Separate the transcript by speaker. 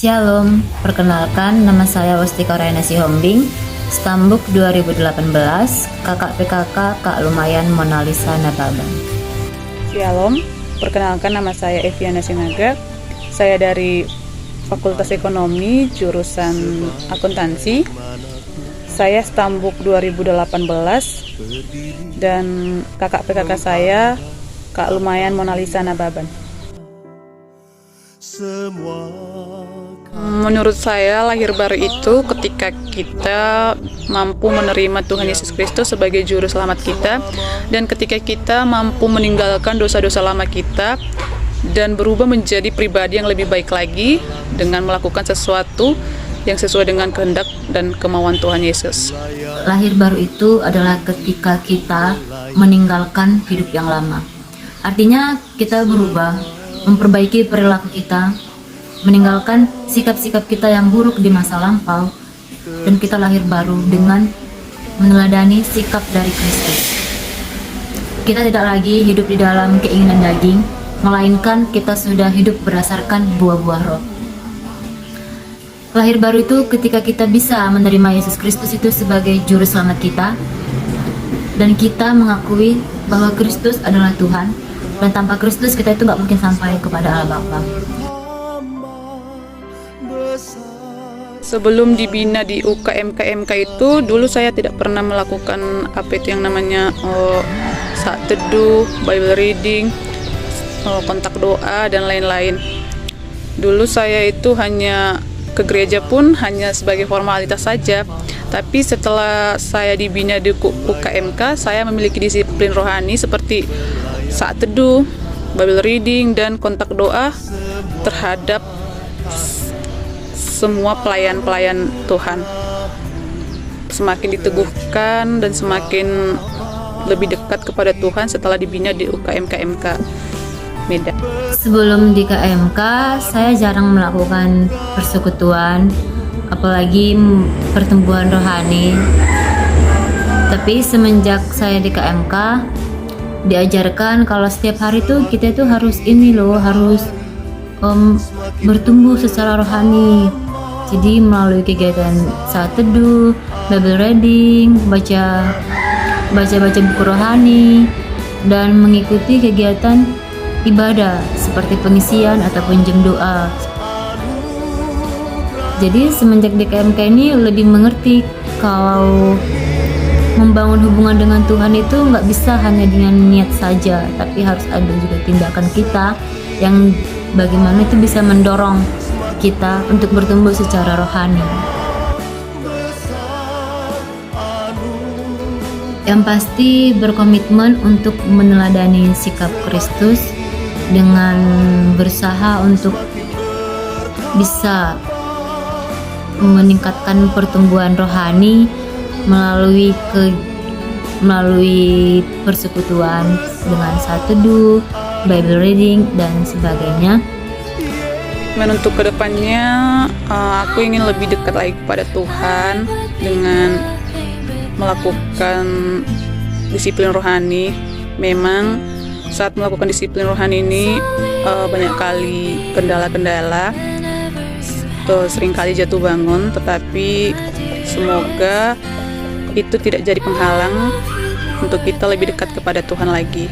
Speaker 1: Shalom, perkenalkan nama saya Wastika Raina Sihombing, Stambuk 2018, kakak PKK Kak Lumayan Mona Lisa Nababan.
Speaker 2: Shalom, perkenalkan nama saya Eviana Sinaga, saya dari Fakultas Ekonomi, jurusan Akuntansi. Saya Stambuk 2018 dan kakak PKK saya Kak Lumayan Mona Lisa Nababan. Menurut saya lahir baru itu ketika kita mampu menerima Tuhan Yesus Kristus sebagai juru selamat kita, dan ketika kita mampu meninggalkan dosa-dosa lama kita dan berubah menjadi pribadi yang lebih baik lagi dengan melakukan sesuatu yang sesuai dengan kehendak dan kemauan Tuhan Yesus.
Speaker 1: Lahir baru itu adalah ketika kita meninggalkan hidup yang lama. Artinya kita berubah, memperbaiki perilaku kita, meninggalkan sikap-sikap kita yang buruk di masa lampau, dan kita lahir baru dengan meneladani sikap dari Kristus. Kita tidak lagi hidup di dalam keinginan daging, melainkan kita sudah hidup berdasarkan buah-buah roh. Lahir baru itu ketika kita bisa menerima Yesus Kristus itu sebagai juru selamat kita, dan kita mengakui bahwa Kristus adalah Tuhan, dan tanpa Kristus kita itu nggak mungkin sampai kepada Allah Bapa.
Speaker 2: Sebelum dibina di UKMK itu, dulu saya tidak pernah melakukan apa itu yang namanya saat teduh, Bible reading, kontak doa, dan lain-lain. Dulu saya itu hanya ke gereja pun hanya sebagai formalitas saja. Tapi setelah saya dibina di UKMK, saya memiliki disiplin rohani seperti saat teduh, Bible reading, dan kontak doa terhadap semua pelayan-pelayan Tuhan. Semakin diteguhkan dan semakin lebih dekat kepada Tuhan setelah dibina di UKMK Medan.
Speaker 1: Sebelum di KMK, saya jarang melakukan persekutuan, apalagi pertumbuhan rohani. Tapi semenjak saya di KMK, diajarkan kalau setiap hari tuh kita itu harus harus bertumbuh secara rohani. Jadi melalui kegiatan saat teduh, Bible reading, baca buku rohani, dan mengikuti kegiatan ibadah seperti pengisian ataupun jam doa. Jadi semenjak di KMK ini lebih mengerti kalau membangun hubungan dengan Tuhan itu nggak bisa hanya dengan niat saja, tapi harus ada juga tindakan kita yang bagaimana itu bisa mendorong kita untuk bertumbuh secara rohani. Yang pasti berkomitmen untuk meneladani sikap Kristus dengan berusaha untuk bisa meningkatkan pertumbuhan rohani melalui persekutuan dengan saat teduh, Bible reading, dan sebagainya.
Speaker 2: Dan untuk kedepannya, aku ingin lebih dekat lagi kepada Tuhan dengan melakukan disiplin rohani. Memang saat melakukan disiplin rohani ini banyak kali kendala-kendala, seringkali jatuh bangun, tetapi semoga itu tidak jadi penghalang untuk kita lebih dekat kepada Tuhan lagi.